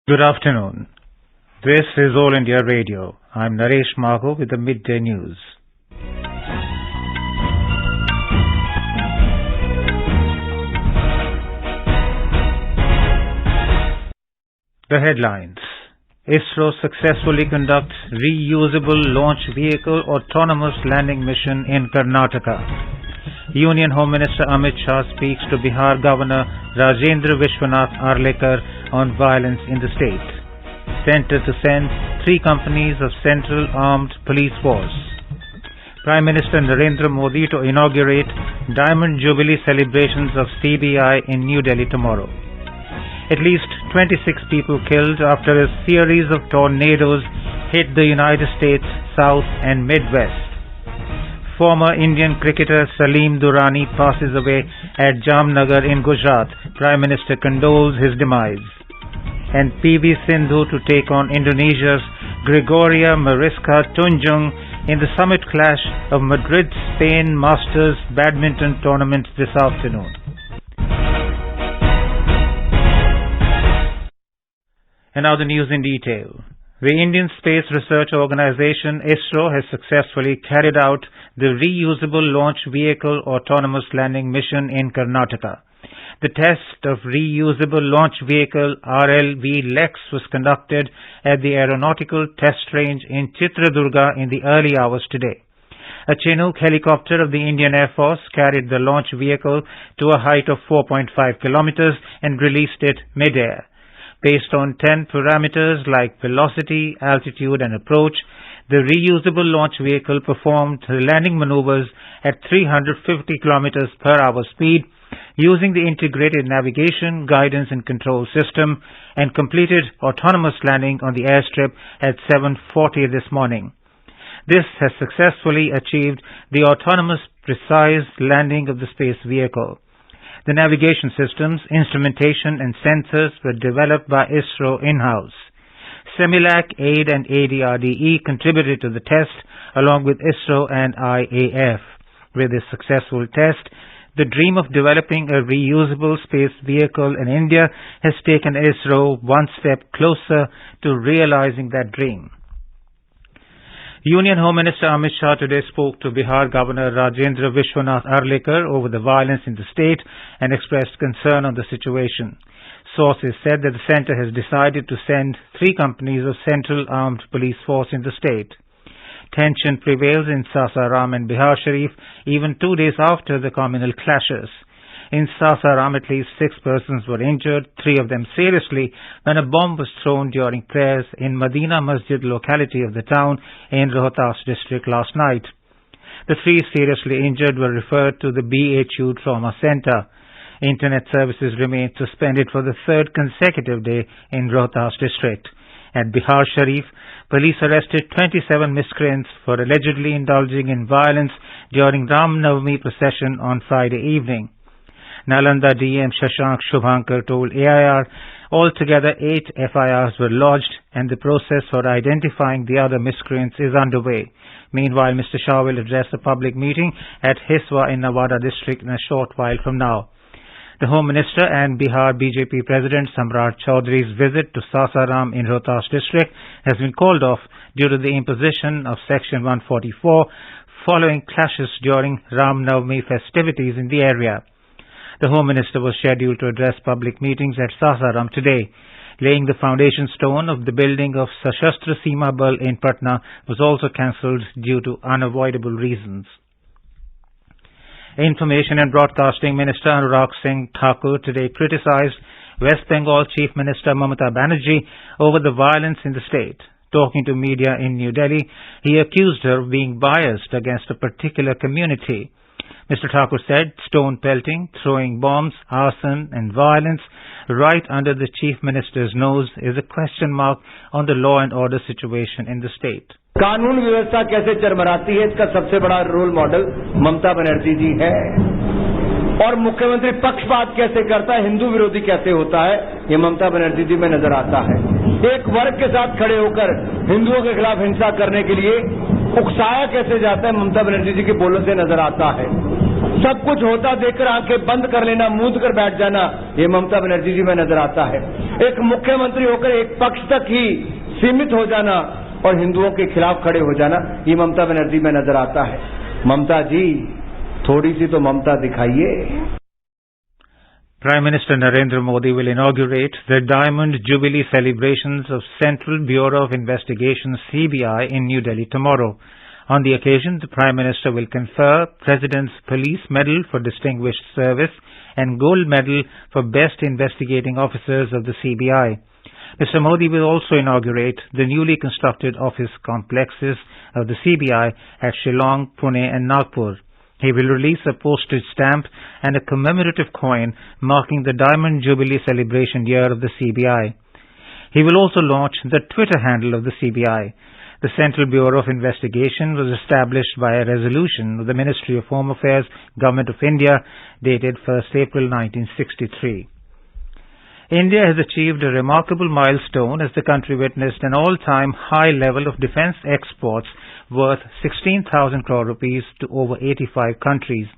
Good afternoon. This is All India Radio. I'm Naresh Mago with the Midday News. The headlines. ISRO successfully conducts reusable launch vehicle autonomous landing mission in Karnataka. Union Home Minister Amit Shah speaks to Bihar Governor Rajendra Vishwanath Arlekar on violence in the state. Centre to send 3 companies of Central Armed Police Force. Prime Minister Narendra Modi to inaugurate Diamond Jubilee celebrations of CBI in New Delhi tomorrow. At least 26 people killed after a series of tornadoes hit the United States South and Midwest. Former Indian cricketer Salim Durani passes away at Jamnagar in Gujarat. Prime Minister condoles his demise. And PV Sindhu to take on Indonesia's Gregoria, Mariska, Tunjung in the summit clash of Madrid Spain Masters badminton tournament this afternoon. And now the news in detail. The Indian Space Research Organization ISRO has successfully carried out the reusable launch vehicle autonomous landing mission in Karnataka. The test of reusable launch vehicle RLV-LEX was conducted at the Aeronautical Test Range in Chitradurga in the early hours today. A Chinook helicopter of the Indian Air Force carried the launch vehicle to a height of 4.5 kilometers and released it mid-air. Based on 10 parameters like velocity, altitude and approach, the reusable launch vehicle performed the landing maneuvers at 350 kilometers per hour speed using the integrated navigation, guidance and control system and completed autonomous landing on the airstrip at 7:40 this morning. This has successfully achieved the autonomous precise landing of the space vehicle. The navigation systems, instrumentation and sensors were developed by ISRO in-house. Semilac, AID and ADRDE contributed to the test along with ISRO and IAF. With this successful test, the dream of developing a reusable space vehicle in India has taken ISRO one step closer to realizing that dream. Union Home Minister Amit Shah today spoke to Bihar Governor Rajendra Vishwanath Arlekar over the violence in the state and expressed concern on the situation. Sources said that the centre has decided to send 3 companies of Central Armed Police Force in the state. Tension prevails in Sasaram and Bihar Sharif even 2 days after the communal clashes. In Sasaram, at least 6 persons were injured, 3 of them seriously, when a bomb was thrown during prayers in Madina Masjid locality of the town in Rohtas district last night. The 3 seriously injured were referred to the BHU Trauma Center. Internet services remained suspended for the 3rd consecutive day in Rohtas district. At Bihar Sharif, police arrested 27 miscreants for allegedly indulging in violence during Ram Navami procession on Friday evening. Nalanda DM Shashank Shubhankar told AIR altogether 8 FIRs were lodged and the process for identifying the other miscreants is underway. Meanwhile, Mr. Shah will address a public meeting at Hiswa in Nawada district in a short while from now. The Home Minister and Bihar BJP President Samrat Chaudhary's visit to Sasaram in Rohtas district has been called off due to the imposition of Section 144 following clashes during Ram Navami festivities in the area. The Home Minister was scheduled to address public meetings at Sasaram today. Laying the foundation stone of the building of Sashastra Seema Bal in Patna was also cancelled due to unavoidable reasons. Information and Broadcasting Minister Anurag Singh Thakur today criticized West Bengal Chief Minister Mamata Banerjee over the violence in the state. Talking to media in New Delhi, he accused her of being biased against a particular community. Mr. Thakur said stone pelting, throwing bombs, arson and violence right under the Chief Minister's nose is a question mark on the law and order situation in the state. कानून व्यवस्था कैसे चरमराती है इसका सबसे बड़ा role model Mamata Banerjee जी है और मुख्यमंत्री पक्षपात कैसे करता है, हिंदू विरोधी कैसे होता है, ये ममता बनर्जी जी में नजर आता है। एक वर्ग के साथ खड़े होकर हिंदुओं के खिलाफ हिंसा करने के लिए उकसाया कैसे जाता है, ममता बनर्जी जी के बोलों से नजर आता है। सब कुछ होता देखकर आंखें बंद कर लेना, मूंद कर बैठ जाना, ये ममता बनर्जी जी में नजर आता है। एक मुख्यमंत्री होकर एक पक्ष तक ही सीमित हो जाना और हिंदुओं के खिलाफ खड़े हो जाना, ये ममता बनर्जी में नजर आता है। ममता जी, थोड़ी सी तो ममता दिखाइए। Prime Minister Narendra Modi will inaugurate the Diamond Jubilee celebrations of Central Bureau of Investigation (CBI) in New Delhi tomorrow. On the occasion, the Prime Minister will confer President's Police Medal for Distinguished Service and Gold Medal for Best Investigating Officers of the CBI. Mr. Modi will also inaugurate the newly constructed office complexes of the CBI at Shillong, Pune and Nagpur. He will release a postage stamp and a commemorative coin marking the Diamond Jubilee celebration year of the CBI. He will also launch the Twitter handle of the CBI. The Central Bureau of Investigation was established by a resolution of the Ministry of Home Affairs, Government of India, dated 1st April 1963. India has achieved a remarkable milestone as the country witnessed an all-time high level of defence exports worth 16,000 crore rupees to over 85 countries.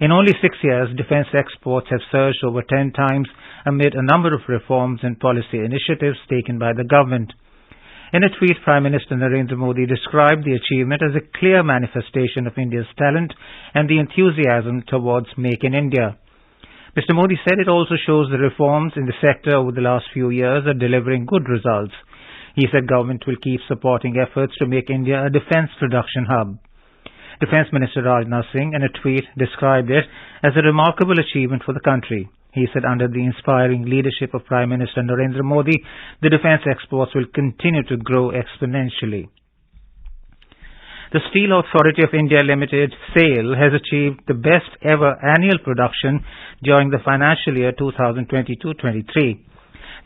In only 6 years, defence exports have surged over 10 times amid a number of reforms and policy initiatives taken by the government. In a tweet, Prime Minister Narendra Modi described the achievement as a clear manifestation of India's talent and the enthusiasm towards Make in India. Mr. Modi said it also shows the reforms in the sector over the last few years are delivering good results. He said government will keep supporting efforts to make India a defence production hub. Defence Minister Rajendra in a tweet described it as a remarkable achievement for the country. He said under the inspiring leadership of Prime Minister Narendra Modi, the defence exports will continue to grow exponentially. The Steel Authority of India Limited, SAIL, has achieved the best ever annual production during the financial year 2022-23.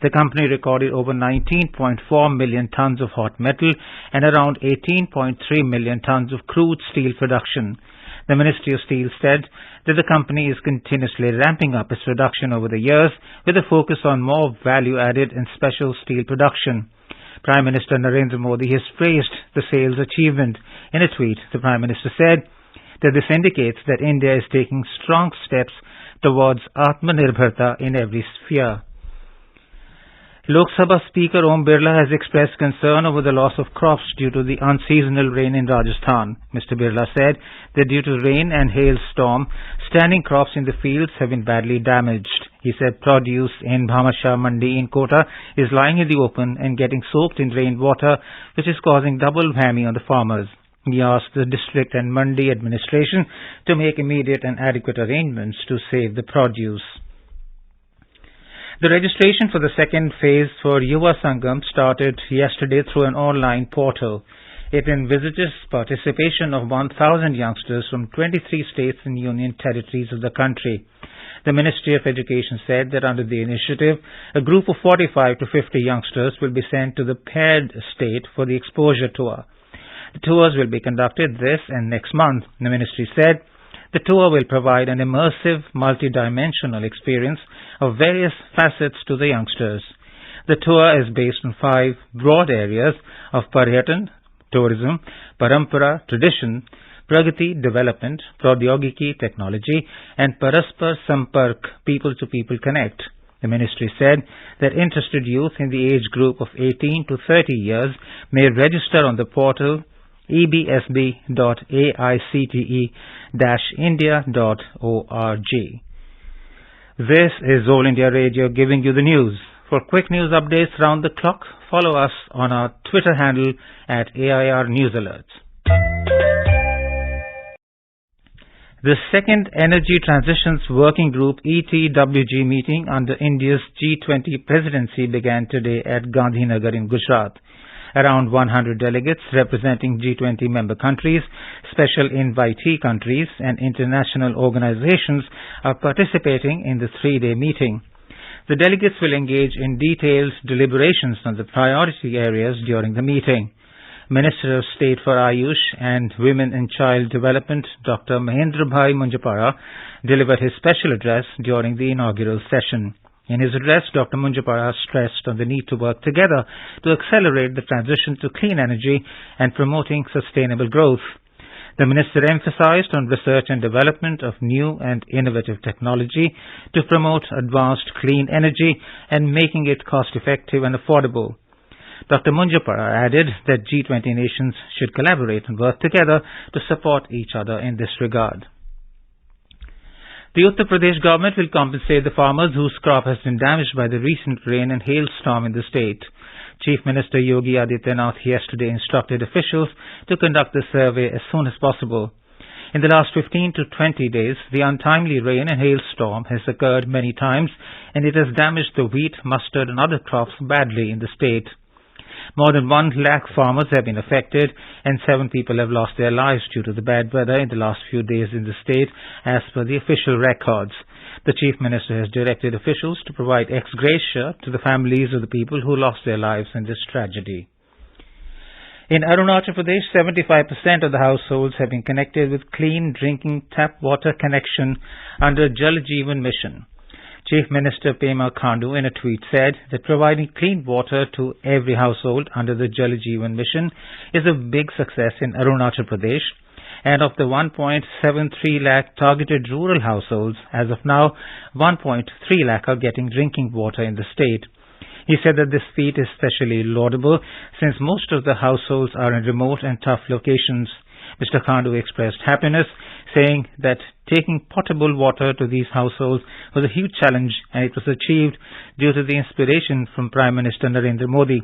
The company recorded over 19.4 million tons of hot metal and around 18.3 million tons of crude steel production. The Ministry of Steel said that the company is continuously ramping up its production over the years with a focus on more value-added and special steel production. Prime Minister Narendra Modi has praised the SAIL's achievement. In a tweet, the Prime Minister said that this indicates that India is taking strong steps towards Atmanirbharta in every sphere. Lok Sabha Speaker Om Birla has expressed concern over the loss of crops due to the unseasonal rain in Rajasthan. Mr. Birla said that due to rain and hailstorm, standing crops in the fields have been badly damaged. He said produce in Bhamasha Mandi in Kota is lying in the open and getting soaked in rainwater, which is causing double whammy on the farmers. He asked the district and Mandi administration to make immediate and adequate arrangements to save the produce. The registration for the second phase for Yuva Sangam started yesterday through an online portal. It envisages participation of 1,000 youngsters from 23 states and union territories of the country. The Ministry of Education said that under the initiative, a group of 45 to 50 youngsters will be sent to the paired state for the exposure tour. The tours will be conducted this and next month. The ministry said the tour will provide an immersive, multi-dimensional experience of various facets to the youngsters. The tour is based on 5 broad areas of Paryatan, tourism, Parampara, tradition, Pragati, development, Pradyogiki, technology, and Paraspar Sampark, people-to-people connect. The ministry said that interested youth in the age group of 18 to 30 years may register on the portal ebsb.aicte-india.org. This is All India Radio giving you the news. For quick news updates round the clock, follow us on our Twitter handle at AIR News Alerts. The second Energy Transitions Working Group ETWG meeting under India's G20 presidency began today at Gandhinagar in Gujarat. Around 100 delegates representing G20 member countries, special invitee countries and international organizations are participating in the 3-day meeting. The delegates will engage in detailed deliberations on the priority areas during the meeting. Minister of State for Ayush and Women and Child Development, Dr. Mahendra Bhai Munjapara, delivered his special address during the inaugural session. In his address, Dr. Munjapara stressed on the need to work together to accelerate the transition to clean energy and promoting sustainable growth. The minister emphasized on research and development of new and innovative technology to promote advanced clean energy and making it cost-effective and affordable. Dr. Munjapara added that G20 nations should collaborate and work together to support each other in this regard. The Uttar Pradesh government will compensate the farmers whose crop has been damaged by the recent rain and hailstorm in the state. Chief Minister Yogi Adityanath yesterday instructed officials to conduct the survey as soon as possible. In the last 15 to 20 days, the untimely rain and hailstorm has occurred many times and it has damaged the wheat, mustard and other crops badly in the state. More than 1 lakh farmers have been affected and 7 people have lost their lives due to the bad weather in the last few days in the state as per the official records. The Chief Minister has directed officials to provide ex gratia to the families of the people who lost their lives in this tragedy. In Arunachal Pradesh, 75% of the households have been connected with clean drinking tap water connection under Jal Jeevan Mission. Chief Minister Pema Khandu in a tweet said that providing clean water to every household under the Jal Jeevan Mission is a big success in Arunachal Pradesh, and of the 1.73 lakh targeted rural households, as of now, 1.3 lakh are getting drinking water in the state. He said that this feat is especially laudable since most of the households are in remote and tough locations. Mr. Khandu expressed happiness, saying that taking potable water to these households was a huge challenge and it was achieved due to the inspiration from Prime Minister Narendra Modi.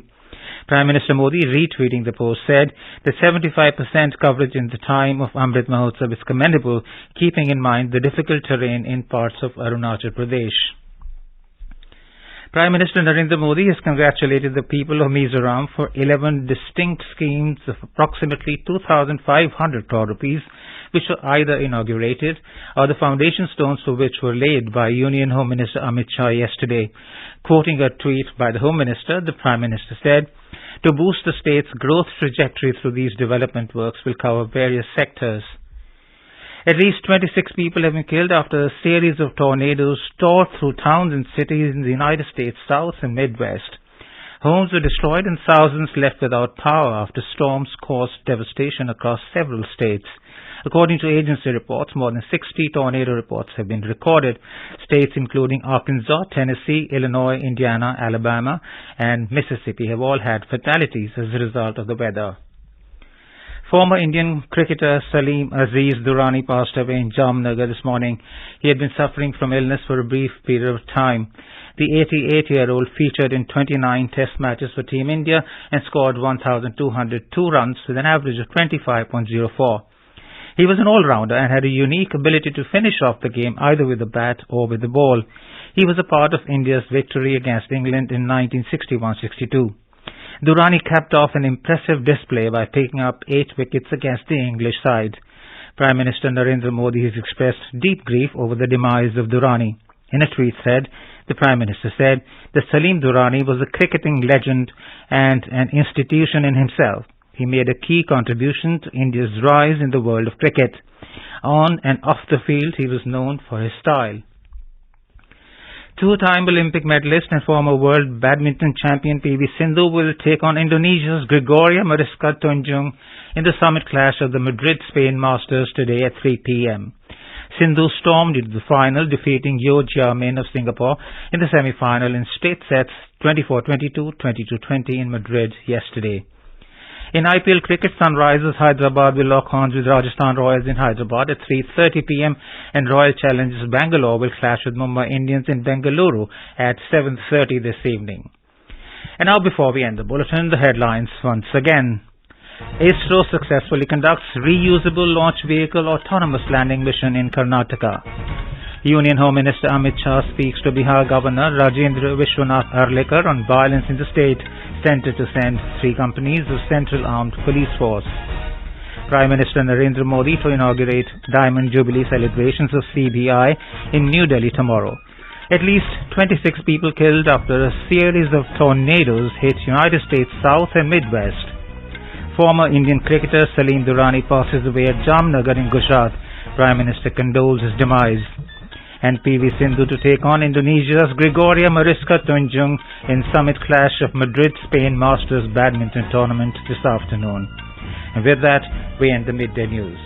Prime Minister Modi, retweeting the post, said that 75% coverage in the time of Amrit Mahotsav is commendable, keeping in mind the difficult terrain in parts of Arunachal Pradesh. Prime Minister Narendra Modi has congratulated the people of Mizoram for 11 distinct schemes of approximately 2,500 crore rupees, which were either inaugurated or the foundation stones for which were laid by Union Home Minister Amit Shah yesterday. Quoting a tweet by the Home Minister, the Prime Minister said, "To boost the state's growth trajectory through these development works will cover various sectors." At least 26 people have been killed after a series of tornadoes tore through towns and cities in the United States South and Midwest. Homes were destroyed and thousands left without power after storms caused devastation across several states. According to agency reports, more than 60 tornado reports have been recorded. States including Arkansas, Tennessee, Illinois, Indiana, Alabama, and Mississippi have all had fatalities as a result of the weather. Former Indian cricketer Salim Durani passed away in Jamnagar this morning. He had been suffering from illness for a brief period of time. The 88-year-old featured in 29 test matches for Team India and scored 1,202 runs with an average of 25.04. He was an all-rounder and had a unique ability to finish off the game either with the bat or with the ball. He was a part of India's victory against England in 1961-62. Durani capped off an impressive display by picking up 8 wickets against the English side. Prime Minister Narendra Modi has expressed deep grief over the demise of Durani. In a tweet the Prime Minister said that Salim Durani was a cricketing legend and an institution in himself. He made a key contribution to India's rise in the world of cricket. On and off the field, he was known for his style. Two-time Olympic medalist and former world badminton champion PV Sindhu will take on Indonesia's Gregoria Mariska Tunjung in the summit clash of the Madrid Spain Masters today at 3 p.m. Sindhu stormed into the final, defeating Yeo Jia Min of Singapore in the semi-final in straight sets 24-22, 22-20 in Madrid yesterday. In IPL cricket, Sunrisers Hyderabad will lock horns with Rajasthan Royals in Hyderabad at 3:30 p.m. and Royal Challengers Bangalore will clash with Mumbai Indians in Bengaluru at 7:30 this evening. And now, before we end the bulletin, the headlines once again. ISRO successfully conducts reusable launch vehicle autonomous landing mission in Karnataka. Union Home Minister Amit Shah speaks to Bihar Governor Rajendra Vishwanath Arlekar on violence in the state, centre to send 3 companies of Central Armed Police Force. Prime Minister Narendra Modi to inaugurate Diamond Jubilee celebrations of CBI in New Delhi tomorrow. At least 26 people killed after a series of tornadoes hit United States South and Midwest. Former Indian cricketer Salim Durani passes away at Jamnagar in Gujarat. Prime Minister condoles his demise. And PV Sindhu to take on Indonesia's Gregoria Mariska Tunjung in summit clash of Madrid Spain Masters badminton tournament this afternoon. And with that, we end the midday news.